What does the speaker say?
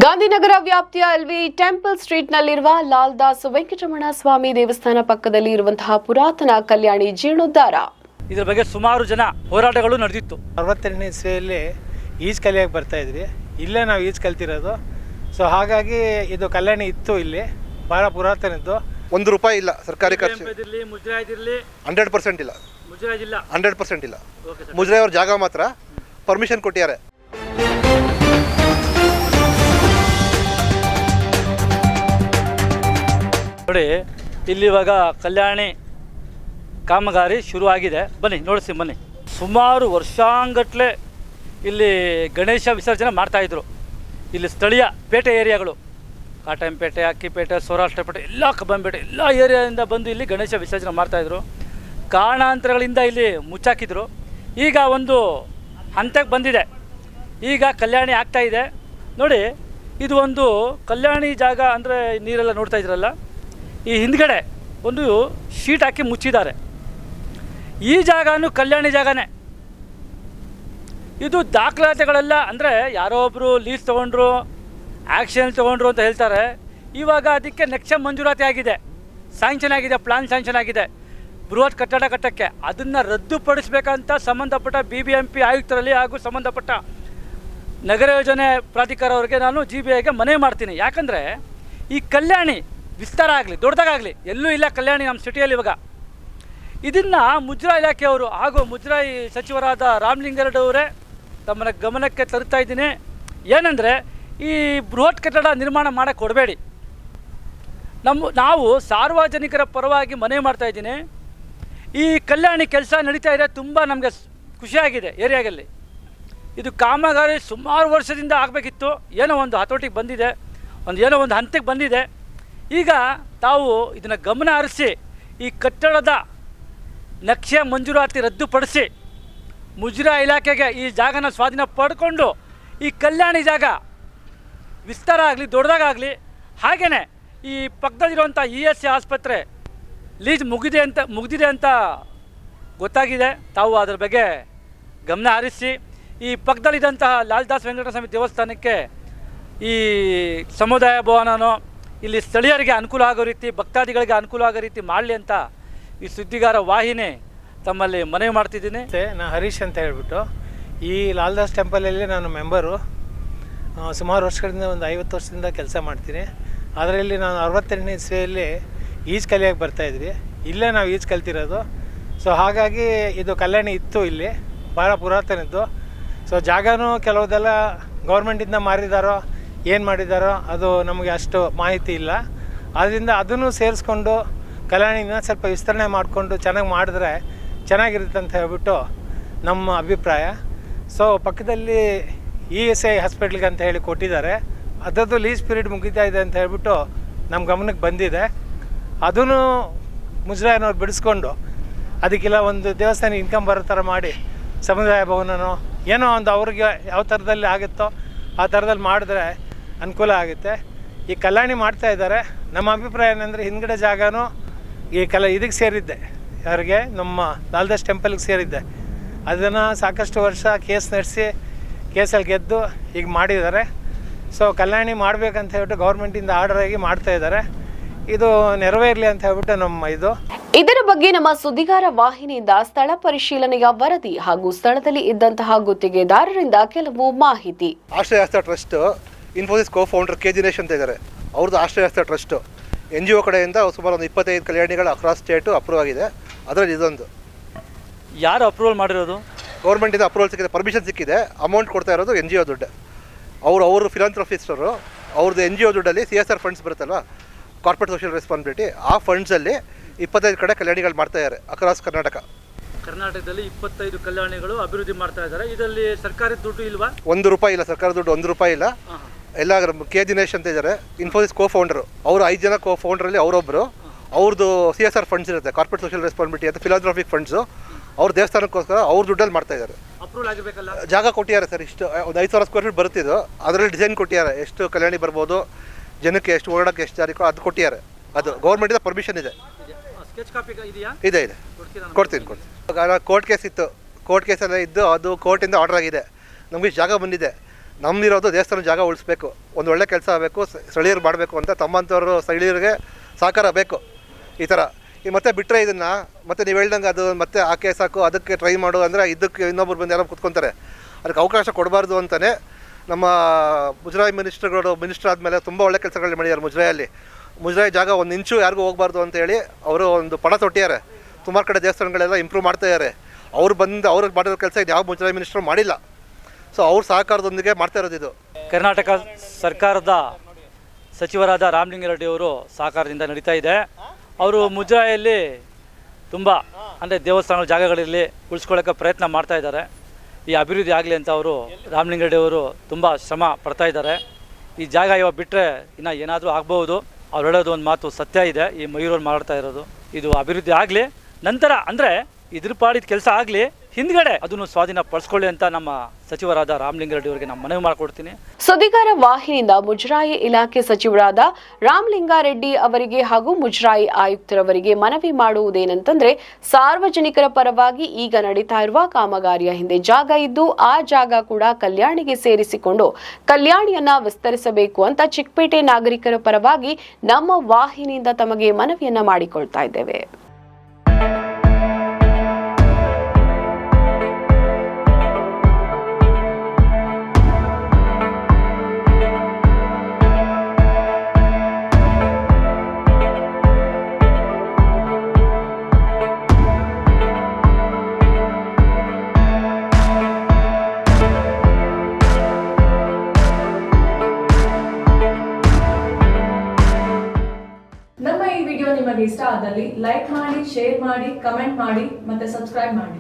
ಗಾಂಧಿನಗರ ವ್ಯಾಪ್ತಿಯ LV temple ಸ್ಟ್ರೀಟ್ನಲ್ಲಿರುವ ಲಾಲ್ದಾಸ್ Venkataramana ಸ್ವಾಮಿ ದೇವಸ್ಥಾನ ಪಕ್ಕದಲ್ಲಿ ಇರುವಂತಹ ಪುರಾತನ ಕಲ್ಯಾಣಿ ಜೀರ್ಣೋದ್ಧಾರ. ಇದರ ಬಗ್ಗೆ ಸುಮಾರು ಜನ ಹೋರಾಟಗಳು ನಡೆದಿತ್ತು. 62ನೇ ಇಸ್ವಿಯಲ್ಲಿ ಈಜು ಕಲಿಯಕ್ಕೆ ಬರ್ತಾ ಇದ್ವಿ. ಇಲ್ಲೇ ನಾವು ಈಜು ಕಲ್ತಿರೋದು. ಸೊ ಹಾಗಾಗಿ ಇದು ಕಲ್ಯಾಣಿ ಇತ್ತು, ಇಲ್ಲಿ ಭಾಳ ಪುರಾತನದ್ದು. ₹1 ಇಲ್ಲ ಸರ್ಕಾರಿ ಖರ್ಚು. ಮುಜರಾಯಿದಿರಲಿ 100% ಇಲ್ಲ. ಮುಜರಾಯಿದಿಲ್ಲ 100% ಇಲ್ಲ. ಮುಜರಾಯಿ ಅವ್ರ ಜಾಗ ಮಾತ್ರ ಪರ್ಮಿಷನ್ ಕೊಟ್ಟಿದ್ದಾರೆ. ನೋಡಿ, ಇಲ್ಲಿ ಇವಾಗ ಕಲ್ಯಾಣಿ ಕಾಮಗಾರಿ ಶುರುವಾಗಿದೆ. ಬನ್ನಿ ನೋಡಿಸಿ ಬನ್ನಿ. ಸುಮಾರು ವರ್ಷಾಂಗಟ್ಲೆ ಇಲ್ಲಿ ಗಣೇಶ ವಿಸರ್ಜನೆ ಮಾಡ್ತಾಯಿದ್ರು. ಇಲ್ಲಿ ಸ್ಥಳೀಯ ಪೇಟೆ ಏರಿಯಾಗಳು, ಕಾಟಂಪೇಟೆ, ಅಕ್ಕಿಪೇಟೆ, ಸೌರಾಷ್ಟ್ರಪೇಟೆ, ಎಲ್ಲ ಕಬ್ಬಂಪೇಟೆ, ಎಲ್ಲ ಏರಿಯಾದಿಂದ ಬಂದು ಇಲ್ಲಿ ಗಣೇಶ ವಿಸರ್ಜನೆ ಮಾಡ್ತಾಯಿದ್ರು. ಕಾರಣಾಂತರಗಳಿಂದ ಇಲ್ಲಿ ಮುಚ್ಚಾಕಿದ್ರು. ಈಗ ಒಂದು ಹಂತಕ್ಕೆ ಬಂದಿದೆ. ಈಗ ಕಲ್ಯಾಣಿ ಆಗ್ತಾಯಿದೆ. ನೋಡಿ, ಇದು ಒಂದು ಕಲ್ಯಾಣಿ ಜಾಗ ಅಂದರೆ ನೀರೆಲ್ಲ ನೋಡ್ತಾ ಇದ್ರಲ್ಲ, ಈ ಹಿಂದ್ಗಡೆ ಒಂದು ಶೀಟ್ ಹಾಕಿ ಮುಚ್ಚಿದ್ದಾರೆ. ಈ ಜಾಗನೂ ಕಲ್ಯಾಣಿ ಜಾಗನೇ. ಇದು ದಾಖಲಾತಿಗಳೆಲ್ಲ ಅಂದರೆ ಯಾರೋ ಒಬ್ಬರು ಲೀಸ್ ತೊಗೊಂಡ್ರು, ಆ್ಯಕ್ಷನ್ ತೊಗೊಂಡ್ರು ಅಂತ ಹೇಳ್ತಾರೆ. ಇವಾಗ ಅದಕ್ಕೆ ನಕ್ಷೆ ಮಂಜೂರಾತಿ ಆಗಿದೆ, ಸ್ಯಾಂಕ್ಷನ್ ಆಗಿದೆ, ಪ್ಲಾನ್ ಸ್ಯಾಂಕ್ಷನ್ ಆಗಿದೆ ಬೃಹತ್ ಕಟ್ಟಡ ಕಟ್ಟಕ್ಕೆ. ಅದನ್ನು ರದ್ದುಪಡಿಸಬೇಕಂತ ಸಂಬಂಧಪಟ್ಟ BBMP ಆಯುಕ್ತರಲ್ಲಿ ಹಾಗೂ ಸಂಬಂಧಪಟ್ಟ ನಗರ ಯೋಜನೆ ಪ್ರಾಧಿಕಾರ ಅವರಿಗೆ ನಾನು GBIಗೆ ಮನವಿ ಮಾಡ್ತೀನಿ. ಯಾಕಂದರೆ ಈ ಕಲ್ಯಾಣಿ ವಿಸ್ತಾರ ಆಗಲಿ, ದೊಡ್ಡದಾಗಲಿ, ಎಲ್ಲೂ ಇಲ್ಲ ಕಲ್ಯಾಣಿ ನಮ್ಮ ಸಿಟಿಯಲ್ಲಿ ಇವಾಗ. ಇದನ್ನು ಮುಜರಾಯಿ ಇಲಾಖೆಯವರು ಹಾಗೂ ಮುಜರಾಯಿ ಸಚಿವರಾದ ರಾಮಲಿಂಗಾರೆಡ್ಡಿ ಅವರೇ ತಮ್ಮ ಗಮನಕ್ಕೆ ತರುತ್ತಾ ಇದ್ದೀನಿ. ಏನಂದರೆ, ಈ ಬೃಹತ್ ಕಟ್ಟಡ ನಿರ್ಮಾಣ ಮಾಡೋಕ್ಕೆ ಕೊಡಬೇಡಿ. ನಾವು ಸಾರ್ವಜನಿಕರ ಪರವಾಗಿ ಮನವಿ ಮಾಡ್ತಾಯಿದ್ದೀನಿ. ಈ ಕಲ್ಯಾಣಿ ಕೆಲಸ ನಡೀತಾ ಇದೆ, ತುಂಬ ನಮಗೆ ಖುಷಿಯಾಗಿದೆ. ಏರಿಯಾದಲ್ಲಿ ಇದು ಕಾಮಗಾರಿ ಸುಮಾರು ವರ್ಷದಿಂದ ಆಗಬೇಕಿತ್ತು. ಏನೋ ಒಂದು ಹತೋಟಿಗೆ ಬಂದಿದೆ, ಏನೋ ಒಂದು ಹಂತಕ್ಕೆ ಬಂದಿದೆ. ಈಗ ತಾವು ಇದನ್ನು ಗಮನ ಹರಿಸಿ ಈ ಕಟ್ಟಡದ ನಕ್ಷೆ ಮಂಜೂರಾತಿ ರದ್ದುಪಡಿಸಿ ಮುಜರಾಯಿ ಇಲಾಖೆಗೆ ಈ ಜಾಗನ ಸ್ವಾಧೀನ ಪಡ್ಕೊಂಡು ಈ ಕಲ್ಯಾಣಿ ಜಾಗ ವಿಸ್ತಾರ ಆಗಲಿ, ದೊಡ್ಡದಾಗಲಿ. ಹಾಗೆಯೇ ಈ ಪಕ್ಕದಲ್ಲಿರುವಂಥ ESI ಆಸ್ಪತ್ರೆ ಲೀಜ್ ಮುಗಿದಿದೆ ಅಂತ ಗೊತ್ತಾಗಿದೆ. ತಾವು ಅದರ ಬಗ್ಗೆ ಗಮನ ಹರಿಸಿ ಈ ಪಕ್ಕದಲ್ಲಿದ್ದಂತಹ ಲಾಲ್ದಾಸ್ ವೆಂಕಟರಮಣ ಸ್ವಾಮಿ ದೇವಸ್ಥಾನಕ್ಕೆ ಈ ಸಮುದಾಯ ಭವನನೋ ಇಲ್ಲಿ ಸ್ಥಳೀಯರಿಗೆ ಅನುಕೂಲ ಆಗೋ ರೀತಿ, ಭಕ್ತಾದಿಗಳಿಗೆ ಅನುಕೂಲ ಆಗೋ ರೀತಿ ಮಾಡಲಿ ಅಂತ ಈ ಸುದ್ದಿಗಾರ ವಾಹಿನಿ ತಮ್ಮಲ್ಲಿ ಮನವಿ ಮಾಡ್ತಿದ್ದೀನಿ. ನಾನು ಹರೀಶ್ ಅಂತ ಹೇಳ್ಬಿಟ್ಟು ಈ ಲಾಲ್ದಾಸ್ ಟೆಂಪಲಲ್ಲಿ ನಾನು ಮೆಂಬರು. ಸುಮಾರು ವರ್ಷಗಳಿಂದ ಒಂದು 50 ವರ್ಷದಿಂದ ಕೆಲಸ ಮಾಡ್ತೀನಿ. ಅದರಲ್ಲಿ ನಾನು 62ನೇ ಇಸ್ವಿಯಲ್ಲಿ ಈಜು ಕಲಿಯಕ್ಕೆ ಬರ್ತಾಯಿದ್ವಿ. ಇಲ್ಲೇ ನಾವು ಈಜು ಕಲ್ತಿರೋದು. ಸೊ ಹಾಗಾಗಿ ಇದು ಕಲ್ಯಾಣಿ ಇತ್ತು, ಇಲ್ಲಿ ಭಾಳ ಪುರಾತನದ್ದು. ಸೊ ಜಾಗನೂ ಕೆಲವುದೆಲ್ಲ ಗೌರ್ಮೆಂಟಿಂದ ಮಾರಿದಾರೋ ಏನು ಮಾಡಿದಾರೋ ಅದು ನಮಗೆ ಅಷ್ಟು ಮಾಹಿತಿ ಇಲ್ಲ. ಆದ್ದರಿಂದ ಅದನ್ನು ಸೇರಿಸ್ಕೊಂಡು ಕಲ್ಯಾಣಿನ ಸ್ವಲ್ಪ ವಿಸ್ತರಣೆ ಮಾಡಿಕೊಂಡು ಚೆನ್ನಾಗಿ ಮಾಡಿದ್ರೆ ಚೆನ್ನಾಗಿರುತ್ತೆ ಅಂತ ಹೇಳ್ಬಿಟ್ಟು ನಮ್ಮ ಅಭಿಪ್ರಾಯ. ಸೊ ಪಕ್ಕದಲ್ಲಿ ESI ಹಾಸ್ಪಿಟ್ಲಿಗೆ ಅಂತ ಹೇಳಿ ಕೊಟ್ಟಿದ್ದಾರೆ. ಅದರದ್ದು ಲೀಸ್ ಪೀರಿಯಡ್ ಮುಗಿತಾ ಇದೆ ಅಂತ ಹೇಳ್ಬಿಟ್ಟು ನಮ್ಮ ಗಮನಕ್ಕೆ ಬಂದಿದೆ. ಅದೂ ಮುಜರಾಯಿನವ್ರು ಬಿಡಿಸ್ಕೊಂಡು ಅದಕ್ಕೆಲ್ಲ ಒಂದು ದೇವಸ್ಥಾನ ಇನ್ಕಮ್ ಬರೋ ಥರ ಮಾಡಿ ಸಮುದಾಯ ಭವನನೋ ಏನೋ ಒಂದು ಅವ್ರಿಗೆ ಯಾವ ಥರದಲ್ಲಿ ಆಗುತ್ತೋ ಆ ಥರದಲ್ಲಿ ಮಾಡಿದ್ರೆ ಅನುಕೂಲ ಆಗುತ್ತೆ. ಈ ಕಲ್ಯಾಣಿ ಮಾಡ್ತಾ ಇದ್ದಾರೆ. ನಮ್ಮ ಅಭಿಪ್ರಾಯ ಏನಂದರೆ, ಹಿಂದ್ಗಡೆ ಜಾಗನೂ ಈ ಇದಕ್ಕೆ ಸೇರಿದ್ದೆ, ಯಾರಿಗೆ ನಮ್ಮ ಲಾಲ್ದಾಸ್ ಟೆಂಪಲ್ಗೆ ಸೇರಿದ್ದೆ. ಅದನ್ನು ಸಾಕಷ್ಟು ವರ್ಷ ಕೇಸ್ ನಡೆಸಿ ಕೇಸಲ್ಲಿ ಗೆದ್ದು ಈಗ ಮಾಡಿದ್ದಾರೆ. ಸೊ ಕಲ್ಯಾಣಿ ಮಾಡಬೇಕಂತ ಹೇಳ್ಬಿಟ್ಟು ಗೌರ್ಮೆಂಟಿಂದ ಆರ್ಡರ್ ಆಗಿ ಮಾಡ್ತಾ ಇದ್ದಾರೆ. ಇದು ನೆರವೇರಲಿ ಅಂತ ಹೇಳ್ಬಿಟ್ಟು ನಮ್ಮ ಇದು. ಇದರ ಬಗ್ಗೆ ನಮ್ಮ ಸುದ್ದಿಗಾರ ವಾಹಿನಿಯಿಂದ ಸ್ಥಳ ಪರಿಶೀಲನೆಯ ವರದಿ ಹಾಗೂ ಸ್ಥಳದಲ್ಲಿ ಇದ್ದಂತಹ ಗುತ್ತಿಗೆದಾರರಿಂದ ಕೆಲವು ಮಾಹಿತಿ. ಆಶ್ರಯಾಸ್ಥ ಟ್ರಸ್ಟ್ ಇನ್ಫೋಸಿಸ್ ಕೋ-ಫೌಂಡರ್ KG ದಿನೇಶ್ ಅಂತ ಇದ್ದಾರೆ. ಅವ್ರದ್ದು ಆಶ್ರಯಾಸ್ಥ ಟ್ರಸ್ಟು NGO ಕಡೆಯಿಂದ ಸುಮಾರು ಒಂದು 25 ಕಲ್ಯಾಣಿಗಳು ಅಕ್ರಾಸ್ ಸ್ಟೇಟು ಅಪ್ರೂವ್ ಆಗಿದೆ. ಅದರಲ್ಲಿ ಇದೊಂದು. ಯಾರು ಅಪ್ರೂವಲ್ ಮಾಡಿರೋದು? ಗೌರ್ಮೆಂಟಿಂದ ಅಪ್ರೂವಲ್ ಸಿಕ್ಕಿದೆ, ಪರ್ಮಿಷನ್ ಸಿಕ್ಕಿದೆ. ಅಮೌಂಟ್ ಕೊಡ್ತಾ ಇರೋದು NGO ದುಡ್ಡು. ಅವರು ಫಿಲಾಂಥ್ರಫಿಸ್ಟರು. ಅವ್ರದ್ದು NGO ದುಡ್ಡಲ್ಲಿ CSR ಫಂಡ್ಸ್ ಬರುತ್ತಲ್ವ, ಕಾರ್ಪೊರೇಟ್ ಸೋಷಿಯಲ್ ರೆಸ್ಪಾನ್ಸಿಬಿಲಿಟಿ, ಆ ಫಂಡ್ಸಲ್ಲಿ 25 ಕಡೆ ಕಲ್ಯಾಣಿಗಳು ಮಾಡ್ತಾ ಇದ್ದಾರೆ ಅಕ್ರಾಸ್ ಕರ್ನಾಟಕದಲ್ಲಿ 25 ಕಲ್ಯಾಣಿಗಳು ಅಭಿವೃದ್ಧಿ ಮಾಡ್ತಾ ಇದ್ದಾರೆ. ಇದರಲ್ಲಿ ಸರ್ಕಾರಿ ದುಡ್ಡು ಇಲ್ವಾ? ₹1 ಇಲ್ಲ, ಸರ್ಕಾರ ದುಡ್ಡು ₹1 ಇಲ್ಲ. ಎಲ್ಲ KG ದಿನೇಶ್ ಅಂತ ಇದ್ದಾರೆ, ಇನ್ಫೋಸಿಸ್ ಕೋ-ಫೌಂಡರು. ಅವರು 5 ಜನ ಕೋ-ಫೌಂಡ್ರಲ್ಲಿ ಅವರೊಬ್ಬರು. ಅವ್ರದ್ದು CSR ಫಂಡ್ಸ್ ಇರುತ್ತೆ, ಕಾರ್ಪೊರೇಟ್ ಸೋಷಿಯಲ್ ರೆಸ್ಪಾನ್ಸಿಬಿಲಿಟಿ ಅಂತ, ಫಿಲಾಂಥ್ರಫಿಕ್ ಫಂಡ್ಸು. ಅವ್ರ ದೇವಸ್ಥಾನಕ್ಕೋಸ್ಕರ ಅವ್ರ ದುಡ್ಡಲ್ಲಿ ಮಾಡ್ತಾ ಇದ್ದಾರೆ. ಅಪ್ರೂವಲ್ ಆಗಿರಬೇಕಲ್ಲ. ಜಾಗ ಕೊಟ್ಟಿದ್ದಾರೆ ಸರ್, ಇಷ್ಟು ಒಂದು 5,000 ಸ್ಕ್ವೇರ್ ಫೀಟ್ ಬರುತ್ತಿದ್ದು. ಅದರಲ್ಲಿ ಡಿಸೈನ್ ಕೊಟ್ಟಿದ್ದಾರೆ, ಎಷ್ಟು ಕಲ್ಯಾಣಿ ಬರ್ಬೋದು, ಜನಕ್ಕೆ ಎಷ್ಟು ಓಡಾಡೋಕ್ಕೆ ಎಷ್ಟು ತಾರೀಕು ಅದು ಕೊಟ್ಟಿದ್ದಾರೆ. ಅದು ಗೌರ್ಮೆಂಟಿಂದ ಪರ್ಮಿಷನ್ ಇದೆ. ಇದೆ ಕೊಡ್ತೀನಿ. ಕೋರ್ಟ್ ಕೇಸ್ ಇತ್ತು, ಕೋರ್ಟ್ ಕೇಸೆಲ್ಲ ಇದ್ದು ಅದು ಕೋರ್ಟಿಂದ ಆರ್ಡರ್ ಆಗಿದೆ. ನಮಗೆ ಜಾಗ ಬಂದಿದೆ. ನಮ್ಮದಿರೋದು ದೇವಸ್ಥಾನ ಜಾಗ ಉಳಿಸ್ಬೇಕು, ಒಂದು ಒಳ್ಳೆ ಕೆಲಸ ಆಗಬೇಕು, ಸ್ಥಳೀಯರು ಮಾಡಬೇಕು ಅಂತ ತಮ್ಮಂಥವ್ರು ಸ್ಥಳೀಯರಿಗೆ ಸಹಕಾರ ಬೇಕು ಈ ಥರ. ಈ ಮತ್ತೆ ಬಿಟ್ಟರೆ ಇದನ್ನು ಮತ್ತೆ ನೀವು ಹೇಳ್ದಂಗೆ ಅದು ಮತ್ತೆ ಆ ಕೇಸ್ ಹಾಕು ಅದಕ್ಕೆ ಟ್ರೈ ಮಾಡು ಅಂದರೆ ಇದಕ್ಕೆ ಇನ್ನೊಬ್ರು ಬಂದು ಯಾರೋ ಕುತ್ಕೊತಾರೆ. ಅದಕ್ಕೆ ಅವಕಾಶ ಕೊಡಬಾರ್ದು ಅಂತಲೇ ನಮ್ಮ ಮುಜರಾಯಿ ಮಿನಿಸ್ಟರ್ ಆದಮೇಲೆ ತುಂಬ ಒಳ್ಳೆ ಕೆಲಸಗಳು ಮಾಡಿದ್ದಾರೆ ಮುಜರಾಯಲ್ಲಿ. ಮುಜರಾಯಿ ಜಾಗ ಒಂದು ಇಂಚು ಯಾರಿಗೂ ಹೋಗಬಾರ್ದು ಅಂತೇಳಿ ಅವರು ಒಂದು ಪಣ ತೊಟ್ಟಿದ್ದಾರೆ. ಸುಮಾರು ಕಡೆ ದೇವಸ್ಥಾನಗಳೆಲ್ಲ ಇಂಪ್ರೂವ್ ಮಾಡ್ತಾಯಿದ್ದಾರೆ. ಅವ್ರು ಮಾಡಿರೋ ಕೆಲಸ ಇದು ಯಾವ ಮುಜರಾಯಿ ಮಿನಿಸ್ಟರ್ ಮಾಡಿಲ್ಲ. ಸೊ ಅವ್ರ ಸಹಕಾರದೊಂದಿಗೆ ಮಾಡ್ತಾ ಇರೋದು ಇದು. ಕರ್ನಾಟಕ ಸರ್ಕಾರದ ಸಚಿವರಾದ ರಾಮಲಿಂಗಾರೆಡ್ಡಿ ಅವರು ಸಹಕಾರದಿಂದ ನಡೀತಾ ಇದೆ. ಅವರು ಮುಜರಾಯಲ್ಲಿ ತುಂಬ ಅಂದರೆ ದೇವಸ್ಥಾನದ ಜಾಗಗಳಲ್ಲಿ ಉಳಿಸ್ಕೊಳ್ಳೋಕ್ಕೆ ಪ್ರಯತ್ನ ಮಾಡ್ತಾ ಇದ್ದಾರೆ. ಈ ಅಭಿವೃದ್ಧಿ ಆಗಲಿ ಅಂತ ಅವರು ರಾಮಲಿಂಗಾರೆಡ್ಡಿ ಅವರು ತುಂಬ ಶ್ರಮ ಪಡ್ತಾ ಇದ್ದಾರೆ. ಈ ಜಾಗ ಇವಾಗ ಬಿಟ್ಟರೆ ಇನ್ನು ಏನಾದರೂ ಆಗ್ಬೋದು. ಅವ್ರು ಹೇಳೋದು ಒಂದು ಮಾತು ಸತ್ಯ ಇದೆ. ಈ ಮಯೂರವ್ರು ಮಾಡ್ತಾ ಇರೋದು ಇದು ಅಭಿವೃದ್ಧಿ ಆಗಲಿ, ನಂತರ ಅಂದರೆ ಇದ್ರ ಪಾಡಿದ ಕೆಲಸ ಆಗಲಿ, ಹಿಂದ್ಗಡೆ ಅದನ್ನು ಸ್ವಾಧೀನ ಪಡಿಸ್ಕೊಳ್ಳಿ ಅಂತ ನಮ್ಮ ಸಚಿವರಾದ ರಾಮಲಿಂಗಾರೆಡ್ಡಿ ಅವರಿಗೆ ನಾನು ಮನವಿ ಮಾಡಿಕೊಡ್ತೀನಿ. ಸುದ್ದಿಗಾರ ವಾಹಿನಿಯಿಂದ ಮುಜರಾಯಿ ಇಲಾಖೆ ಸಚಿವರಾದ ರಾಮಲಿಂಗಾರೆಡ್ಡಿ ಅವರಿಗೆ ಹಾಗೂ ಮುಜರಾಯಿ ಆಯುಕ್ತರವರಿಗೆ ಮನವಿ ಮಾಡುವುದೇನೆಂತಂದ್ರೆ, ಸಾರ್ವಜನಿಕರ ಪರವಾಗಿ ಈಗ ನಡೀತಾ ಇರುವ ಕಾಮಗಾರಿಯ ಹಿಂದೆ ಜಾಗ ಇದ್ದು ಆ ಜಾಗ ಕೂಡ ಕಲ್ಯಾಣಿಗೆ ಸೇರಿಸಿಕೊಂಡು ಕಲ್ಯಾಣಿಯನ್ನ ವಿಸ್ತರಿಸಬೇಕು ಅಂತ ಚಿಕ್ಕಪೇಟೆ ನಾಗರಿಕರ ಪರವಾಗಿ ನಮ್ಮ ವಾಹಿನಿಯಿಂದ ತಮಗೆ ಮನವಿಯನ್ನ ಮಾಡಿಕೊಳ್ತಾ ಇದ್ದೇವೆ. ನಮ್ಮ ಈ ವಿಡಿಯೋ ನಿಮಗೆ ಇಷ್ಟ ಆದಲ್ಲಿ ಲೈಕ್ ಮಾಡಿ, ಶೇರ್ ಮಾಡಿ, ಕಮೆಂಟ್ ಮಾಡಿ ಮತ್ತೆ ಸಬ್ಸ್ಕ್ರೈಬ್ ಮಾಡಿ.